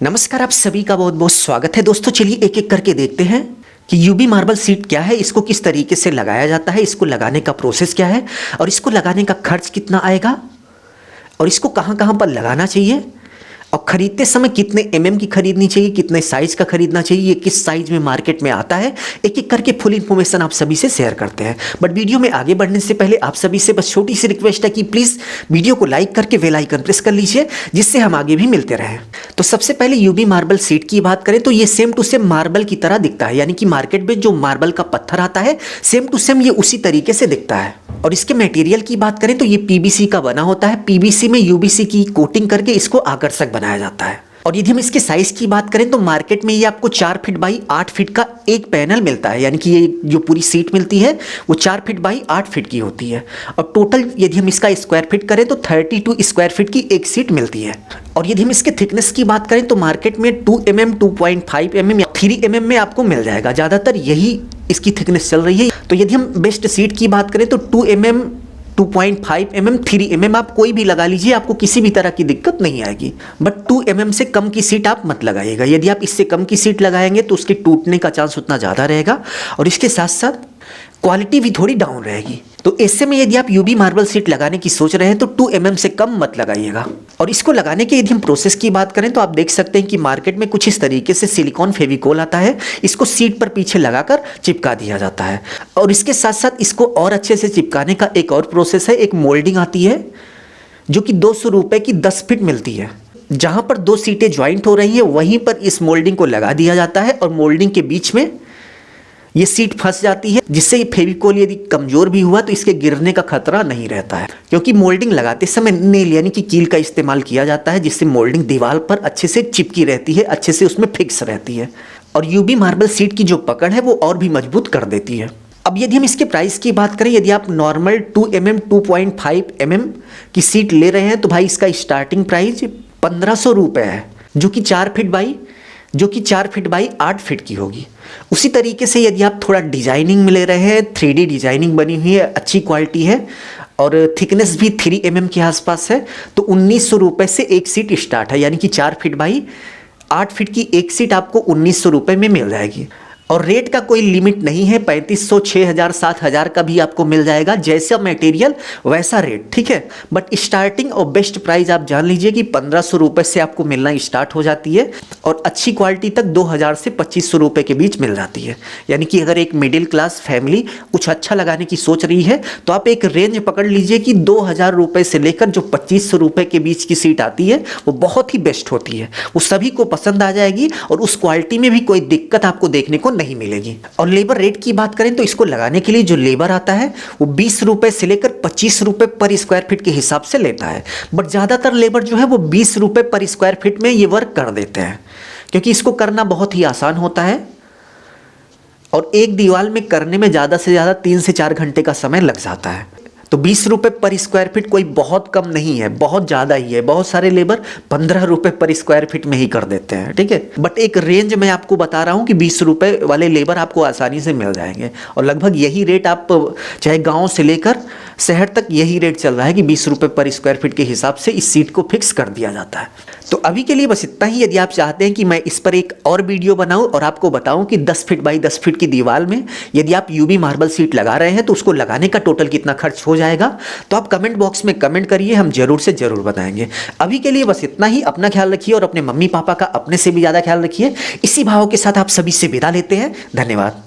नमस्कार, आप सभी का बहुत बहुत स्वागत है दोस्तों। चलिए एक एक करके देखते हैं कि यूबी मार्बल सीट क्या है, इसको किस तरीके से लगाया जाता है, इसको लगाने का प्रोसेस क्या है और इसको लगाने का खर्च कितना आएगा और इसको कहाँ कहाँ पर लगाना चाहिए और खरीदते समय कितने एमएम की खरीदनी चाहिए, कितने साइज का खरीदना चाहिए, ये किस साइज में मार्केट में आता है, एक एक करके फुल इन्फॉर्मेशन आप सभी से शेयर करते हैं। बट वीडियो में आगे बढ़ने से पहले आप सभी से बस छोटी सी रिक्वेस्ट है कि प्लीज़ वीडियो को लाइक करके बेल आइकन प्रेस कर लीजिए, जिससे हम आगे भी मिलते रहें। तो सबसे पहले यूबी मार्बल सीट की बात करें तो ये सेम टू सेम मार्बल की तरह दिखता है, यानी कि मार्केट में जो मार्बल का पत्थर आता है सेम टू सेम ये उसी तरीके से दिखता है। और इसके मटेरियल की बात करें तो ये पीवीसी का बना होता है। पीवीसी में यूबीसी की कोटिंग करके इसको आकर्षक बनाया जाता है। और यदि हम इसके साइज की बात करें तो मार्केट में ये आपको 4 फीट बाई 8 फीट का एक पैनल मिलता है, यानी कि ये जो पूरी सीट मिलती है वो 4 फीट बाई 8 फीट की होती है। और टोटल यदि हम इसका स्क्वायर फीट करें तो 32 स्क्वायर फीट की एक सीट मिलती है। और यदि हम इसके थिकनेस की बात करें तो मार्केट में 2 mm, 2.5 mm या 3 mm में आपको मिल जाएगा। ज़्यादातर यही इसकी थिकनेस चल रही है। तो यदि हम बेस्ट सीट की बात करें तो 2 mm, 2.5 mm, 3 mm आप कोई भी लगा लीजिए, आपको किसी भी तरह की दिक्कत नहीं आएगी। बट 2 mm से कम की सीट आप मत लगाइएगा। यदि आप इससे कम की सीट लगाएंगे तो उसके टूटने का चांस उतना ज़्यादा रहेगा और इसके साथ साथ क्वालिटी भी थोड़ी डाउन रहेगी। तो ऐसे में यदि आप यूबी मार्बल सीट लगाने की सोच रहे हैं तो 2 mm से कम मत लगाइएगा। और इसको लगाने के यदि हम प्रोसेस की बात करें तो आप देख सकते हैं कि मार्केट में कुछ इस तरीके से सिलिकॉन फेविकोल आता है, इसको सीट पर पीछे लगाकर चिपका दिया जाता है। और इसके साथ साथ इसको और अच्छे से चिपकाने का एक और प्रोसेस है, एक मोल्डिंग आती है जो कि 200 रुपये की 10 फीट मिलती है। जहाँ पर 2 सीटें ज्वाइंट हो रही है वहीं पर इस मोल्डिंग को लगा दिया जाता है और मोल्डिंग के बीच में ये सीट फंस जाती है, जिससे ये फेविकोल यदि कमज़ोर भी हुआ तो इसके गिरने का खतरा नहीं रहता है। क्योंकि मोल्डिंग लगाते समय नेल यानी कि कील का इस्तेमाल किया जाता है, जिससे मोल्डिंग दीवार पर अच्छे से चिपकी रहती है, अच्छे से उसमें फिक्स रहती है और यूबी मार्बल सीट की जो पकड़ है वो और भी मजबूत कर देती है। अब यदि हम इसके प्राइस की बात करें, यदि आप नॉर्मल 2 mm, 2.5 mm की सीट ले रहे हैं तो भाई इसका स्टार्टिंग प्राइस 1500 रुपये है, जो कि 4 फीट बाई 8 फीट की होगी। उसी तरीके से यदि आप थोड़ा डिजाइनिंग में ले रहे हैं, 3D डिजाइनिंग बनी हुई है, अच्छी क्वालिटी है और थिकनेस भी 3 mm के आसपास है, तो 1900 रुपये से एक सीट स्टार्ट है, यानी कि 4 फीट बाई 8 फीट की एक सीट आपको 1900 रुपये में मिल जाएगी। और रेट का कोई लिमिट नहीं है, 3500, 6000, 7000 का भी आपको मिल जाएगा, जैसा मटेरियल वैसा रेट, ठीक है। बट स्टार्टिंग और बेस्ट प्राइस आप जान लीजिए कि 1500 रुपये से आपको मिलना स्टार्ट हो जाती है और अच्छी क्वालिटी तक 2000 से 2500 रुपये के बीच मिल जाती है। यानी कि अगर एक मिडिल क्लास फैमिली कुछ अच्छा लगाने की सोच रही है तो आप एक रेंज पकड़ लीजिए कि 2000 रुपये से लेकर जो 2500 रुपये के बीच की सीट आती है वो बहुत ही बेस्ट होती है, वो सभी को पसंद आ जाएगी और उस क्वालिटी में भी कोई दिक्कत आपको देखने को नहीं मिलेगी। और लेबर रेट की बात करें तो इसको लगाने के लिए जो लेबर आता है वो 20 रुपए से लेकर 25 रुपए पर स्क्वायर फीट के हिसाब से लेता है। बट ज़्यादातर लेबर जो है वो 20 रुपए पर स्क्वायर फीट में ये वर्क कर देते हैं, क्योंकि इसको करना बहुत ही आसान होता है और एक दीवार में करने में ज़्यादा से ज़्यादा 3 से 4 घंटे का समय लग जाता है। तो 20 रुपये पर स्क्वायर फीट कोई बहुत कम नहीं है, बहुत ज़्यादा ही है। बहुत सारे लेबर 15 रुपये पर स्क्वायर फीट में ही कर देते हैं, ठीक है। बट एक रेंज मैं आपको बता रहा हूँ कि 20 रुपये वाले लेबर आपको आसानी से मिल जाएंगे और लगभग यही रेट आप चाहे गाँव से लेकर शहर तक यही रेट चल रहा है कि 20 रुपये पर स्क्वायर फीट के हिसाब से इस सीट को फिक्स कर दिया जाता है। तो अभी के लिए बस इतना ही। यदि आप चाहते हैं कि मैं इस पर एक और वीडियो बनाऊं और आपको बताऊं कि 10 फीट बाई 10 फीट की दीवार में यदि आप यूबी मार्बल सीट लगा रहे हैं तो उसको लगाने का टोटल कितना खर्च हो जाएगा, तो आप कमेंट बॉक्स में कमेंट करिए, हम जरूर से जरूर बताएंगे। अभी के लिए बस इतना ही। अपना ख्याल रखिए और अपने मम्मी पापा का अपने से भी ज़्यादा ख्याल रखिए। इसी भाव के साथ आप सभी से विदा लेते हैं। धन्यवाद।